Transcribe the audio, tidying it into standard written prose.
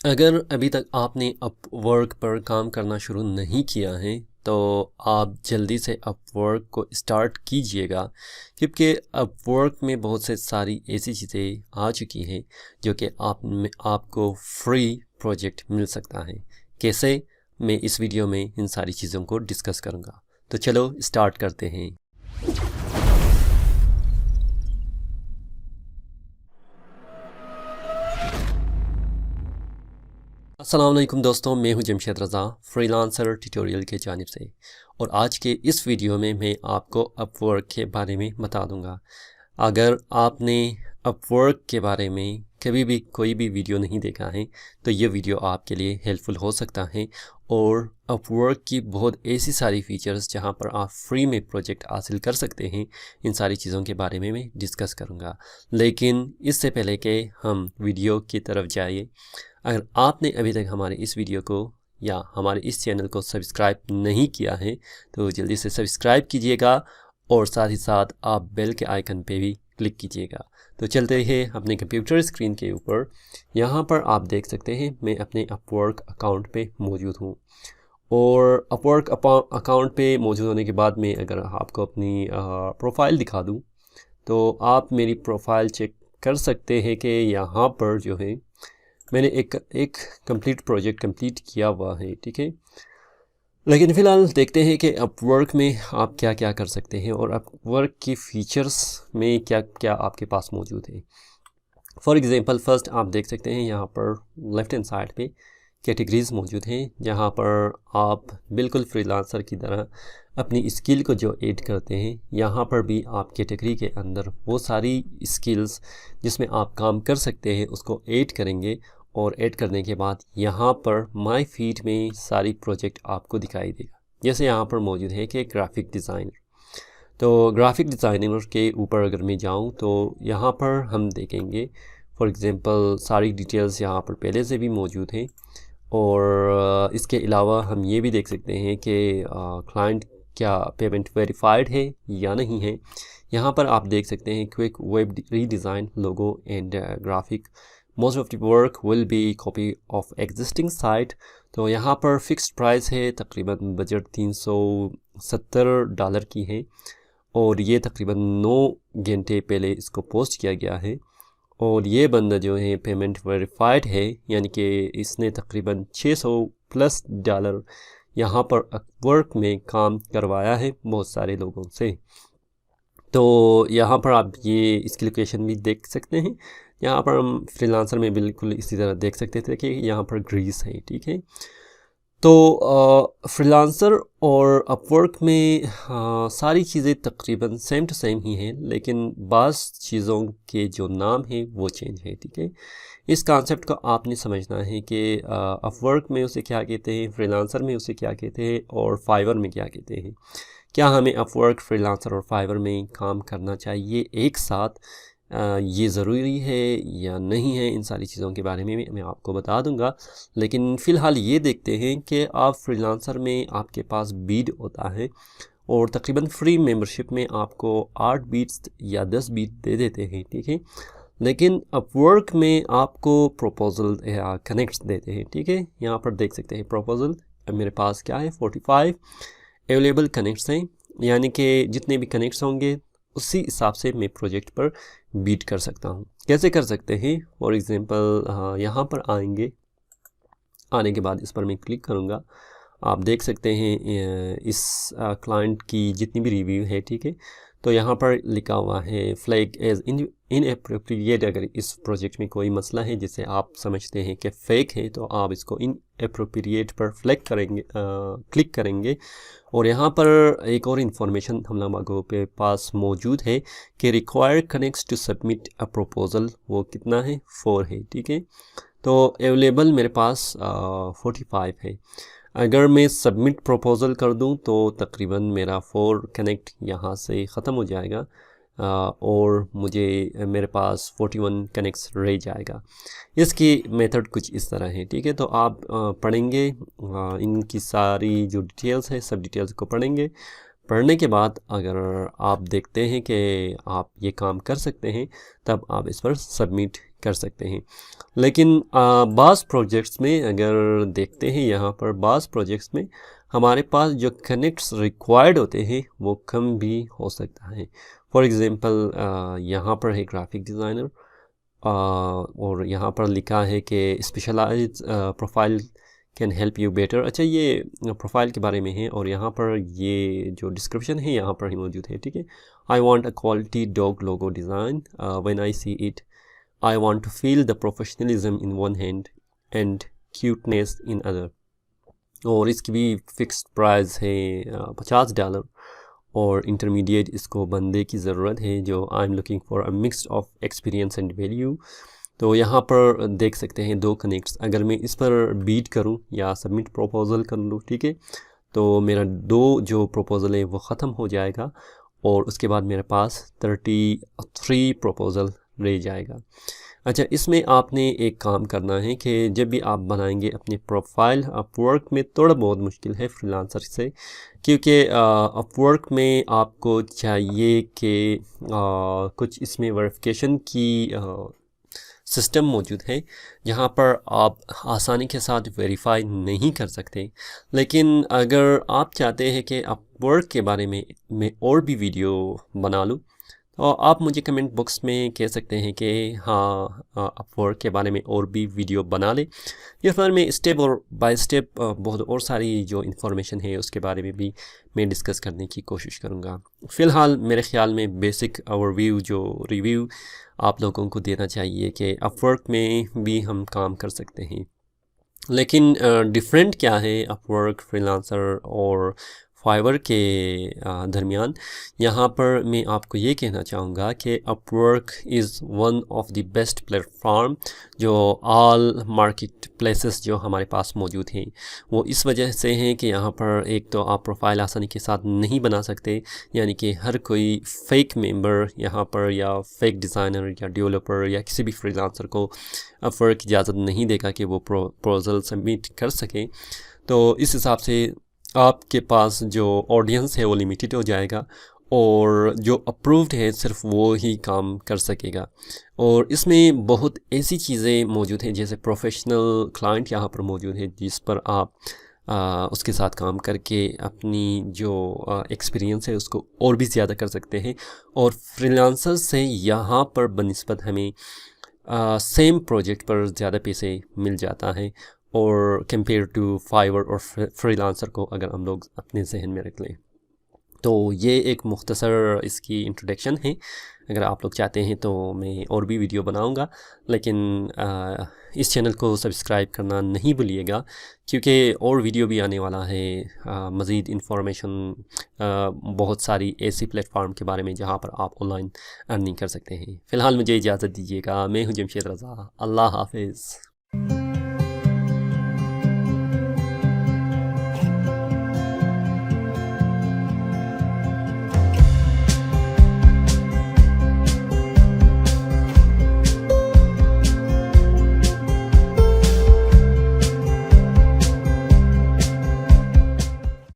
अगर अभी तक आपने अपवर्क पर काम करना शुरू नहीं किया है तो आप जल्दी से अपवर्क को स्टार्ट कीजिएगा, क्योंकि अपवर्क में बहुत से सारी ऐसी चीज़ें आ चुकी हैं जो कि आपको फ्री प्रोजेक्ट मिल सकता है। कैसे, मैं इस वीडियो में इन सारी चीज़ों को डिस्कस करूँगा। तो चलो स्टार्ट करते हैं। अस्सलाम वालेकुम दोस्तों, मैं हूं जमशेद रज़ा फ्रीलांसर ट्यूटोरियल के जानिब से, और आज के इस वीडियो में मैं आपको अपवर्क के बारे में बता दूंगा। अगर आपने अपवर्क के बारे में कभी भी कोई भी वीडियो नहीं देखा है तो ये वीडियो आपके लिए हेल्पफुल हो सकता है। और अपवर्क की बहुत ऐसी सारी फीचर्स जहां पर आप फ्री में प्रोजेक्ट हासिल कर सकते हैं, इन सारी चीज़ों के बारे में मैं डिस्कस करूंगा। लेकिन इससे पहले कि हम वीडियो की तरफ जाइए, अगर आपने अभी तक हमारे इस वीडियो को या हमारे इस चैनल को सब्सक्राइब नहीं किया है तो जल्दी से सब्सक्राइब कीजिएगा, और साथ ही साथ आप बेल के आइकन पे भी क्लिक कीजिएगा। तो चलते हैं अपने कंप्यूटर स्क्रीन के ऊपर। यहाँ पर आप देख सकते हैं मैं अपने अपवर्क अकाउंट पे मौजूद हूँ, और अपवर्क अकाउंट पे मौजूद होने के बाद मैं अगर आपको अपनी प्रोफाइल दिखा दूँ तो आप मेरी प्रोफाइल चेक कर सकते हैं कि यहाँ पर जो है मैंने एक कंप्लीट प्रोजेक्ट कंप्लीट किया हुआ है, ठीक है। लेकिन फ़िलहाल देखते हैं कि अपवर्क में आप क्या क्या कर सकते हैं और अपवर्क की फ़ीचर्स में क्या क्या आपके पास मौजूद है। फॉर एग्ज़ाम्पल फर्स्ट आप देख सकते हैं यहाँ पर लेफ़्ट हैंड साइड पे कैटेगरीज़ मौजूद हैं, जहाँ पर आप बिल्कुल फ्रीलांसर की तरह अपनी स्किल को जो ऐड करते हैं, यहाँ पर भी आप कैटेगरी के अंदर वो सारी स्किल्स जिसमें आप काम कर सकते हैं उसको ऐड करेंगे, और ऐड करने के बाद यहाँ पर माय फीड में सारी प्रोजेक्ट आपको दिखाई देगा। जैसे यहाँ पर मौजूद है कि ग्राफिक डिज़ाइनर, तो ग्राफिक डिज़ाइनर के ऊपर अगर मैं जाऊँ तो यहाँ पर हम देखेंगे फॉर एग्ज़ाम्पल सारी डिटेल्स यहाँ पर पहले से भी मौजूद हैं। और इसके अलावा हम ये भी देख सकते हैं कि क्लाइंट क्या पेमेंट वेरीफाइड है या नहीं है। यहाँ पर आप देख सकते हैं quick web redesign, logo and graphic, most of the work will be copy of existing site. तो यहाँ पर फिक्स्ड प्राइस है, तकरीबन बजट $370 की है, और ये तकरीबन 9 घंटे पहले इसको पोस्ट किया गया है। और ये बंदा जो है पेमेंट वेरीफाइड है, यानी कि इसने तकरीबन $600+ यहाँ पर अपवर्क में काम करवाया है बहुत सारे लोगों से। तो यहाँ पर आप ये इसकी लोकेशन भी देख सकते हैं। यहाँ पर हम फ्रीलांसर में बिल्कुल इसी तरह देख सकते थे कि यहाँ पर ग्रीस है, ठीक है। तो फ्रीलांसर और अपवर्क में सारी चीज़ें तकरीबन सेम टू सेम ही हैं, लेकिन बाज़ चीज़ों के जो नाम हैं वो चेंज है, ठीक है। इस कॉन्सेप्ट को आपने समझना है कि अपवर्क में उसे क्या कहते हैं, फ्रीलांसर में उसे क्या कहते हैं, और फाइवर में क्या कहते हैं। क्या हमें अपवर्क, फ्रीलांसर और फाइवर में काम करना चाहिए एक साथ, ये ज़रूरी है या नहीं है, इन सारी चीज़ों के बारे में मैं आपको बता दूंगा। लेकिन फ़िलहाल ये देखते हैं कि आप फ्रीलांसर में आपके पास बीड होता है, और तकरीबन फ्री मेंबरशिप में आपको 8 बीट्स या 10 बीट दे देते हैं, ठीक है। लेकिन अपवर्क में आपको प्रोपोज़ल या कनेक्ट्स देते हैं, ठीक है। यहाँ पर देख सकते हैं प्रोपोज़ल मेरे पास क्या है, 45 अवेलेबल कनेक्ट्स हैं, यानी कि जितने भी कनेक्ट्स होंगे उसी हिसाब से मैं प्रोजेक्ट पर बीट कर सकता हूँ। कैसे कर सकते हैं, फॉर एग्ज़ाम्पल यहाँ पर आने के बाद इस पर मैं क्लिक करूँगा। आप देख सकते हैं इस क्लाइंट की जितनी भी रिव्यू है, ठीक है। तो यहाँ पर लिखा हुआ है फ्लैग एज इनएप्रोप्रिएट। अगर इस प्रोजेक्ट में कोई मसला है जिसे आप समझते हैं कि फ़ेक है, तो आप इसको इनएप्रोप्रिएट पर फ्लैग करेंगे, क्लिक करेंगे। और यहाँ पर एक और इन्फॉर्मेशन हम लोगों के पास मौजूद है कि required connects to submit a proposal, वो कितना है, 4 है, ठीक है। तो अवेलेबल मेरे पास 45 है। अगर मैं सबमिट प्रपोज़ल कर दूं तो तकरीबन मेरा 4 कनेक्ट यहाँ से ख़त्म हो जाएगा, और मेरे पास 41 कनेक्ट्स रह जाएगा। इसकी मेथड कुछ इस तरह है, ठीक है। तो आप पढ़ेंगे इनकी सारी जो डिटेल्स है, सब डिटेल्स को पढ़ेंगे। पढ़ने के बाद अगर आप देखते हैं कि आप ये काम कर सकते हैं, तब आप इस पर सबमिट कर सकते हैं। लेकिन बाज़ प्रोजेक्ट्स में अगर देखते हैं यहाँ पर बाज़ प्रोजेक्ट्स में हमारे पास जो कनेक्ट्स रिक्वायर्ड होते हैं वो कम भी हो सकता है। फॉर एग्ज़ाम्पल यहाँ पर है ग्राफिक डिज़ाइनर और यहाँ पर लिखा है कि specialize profile can help you better. अच्छा, ये प्रोफाइल के बारे में है और यहाँ पर ये जो डिस्क्रिप्शन है यहाँ पर ही मौजूद है, ठीक है। I want a quality dog logo design, when I see it I want to feel the professionalism in one hand and cuteness in other. और इसकी भी फिक्स्ड प्राइस है $50 और इंटरमीडिएट इसको बंदे की ज़रूरत है जो I am looking for a mix of experience and value. तो यहाँ पर देख सकते हैं 2 कनेक्ट्स। अगर मैं इस पर बीट करूँ या सबमिट प्रपोज़ल कर लूँ, ठीक है, तो मेरा 2 जो प्रपोज़ल है वो ख़त्म हो जाएगा और उसके बाद मेरे पास 33 प्रपोज़ल रह जाएगा। अच्छा, इसमें आपने एक काम करना है कि जब भी आप बनाएंगे अपनी प्रोफाइल, अपवर्क में थोड़ा बहुत मुश्किल है फ्रीलांसर से, क्योंकि अपवर्क में आपको चाहिए कि कुछ इसमें वेरिफिकेशन की सिस्टम मौजूद है जहाँ पर आप आसानी के साथ वेरीफाई नहीं कर सकते। लेकिन अगर आप चाहते हैं कि अपवर्क के बारे में मैं और भी वीडियो बना लूँ तो आप मुझे कमेंट बॉक्स में कह सकते हैं कि हाँ अपवर्क के बारे में और भी वीडियो बना ले, या फिर मैं स्टेप और बाय स्टेप बहुत और सारी जो इन्फॉर्मेशन है उसके बारे में भी मैं डिस्कस करने की कोशिश करूँगा। फ़िलहाल मेरे ख़्याल में बेसिक ओवरव्यू जो रिव्यू आप लोगों को देना चाहिए कि अपवर्क में भी हम काम कर सकते हैं। लेकिन डिफरेंट क्या है अपवर्क, फ्रीलांसर और फाइवर के दरमियान, यहाँ पर मैं आपको ये कहना चाहूँगा कि Upwork is one of the best platform जो ऑल मार्केट प्लेसेस जो हमारे पास मौजूद हैं वो इस वजह से हैं कि यहाँ पर एक तो आप प्रोफाइल आसानी के साथ नहीं बना सकते, यानी कि हर कोई फेक मेंबर यहाँ पर या फेक डिज़ाइनर या डेवलपर या किसी भी फ्रीलांसर को अपवर्क इजाज़त नहीं देगा कि वो प्रपोजल सबमिट कर सके। तो इस हिसाब से आपके पास जो ऑडियंस है वो लिमिटेड हो जाएगा और जो अप्रूव्ड है सिर्फ वो ही काम कर सकेगा। और इसमें बहुत ऐसी चीज़ें मौजूद हैं जैसे प्रोफेशनल क्लाइंट यहाँ पर मौजूद है जिस पर आप उसके साथ काम करके अपनी जो एक्सपीरियंस है उसको और भी ज़्यादा कर सकते हैं। और फ्रीलांसर से यहाँ पर बनिस्बत हमें सेम प्रोजेक्ट पर ज़्यादा पैसे मिल जाता है और कंपेयर टू फाइवर और फ्रीलांसर को अगर हम लोग अपने जहन में रख लें। तो ये एक मुख्तसर इसकी इंट्रोडक्शन है। अगर आप लोग चाहते हैं तो मैं और भी वीडियो बनाऊंगा, लेकिन इस चैनल को सब्सक्राइब करना नहीं भूलिएगा क्योंकि और वीडियो भी आने वाला है। मज़ीद इन्फॉर्मेशन बहुत सारी ऐसी प्लेटफॉर्म के बारे में जहां पर आप ऑनलाइन अर्निंग कर सकते हैं। फ़िलहाल मुझे इजाज़त दीजिएगा। मैं हूं जमशेद रज़ा। अल्लाह हाफिज़।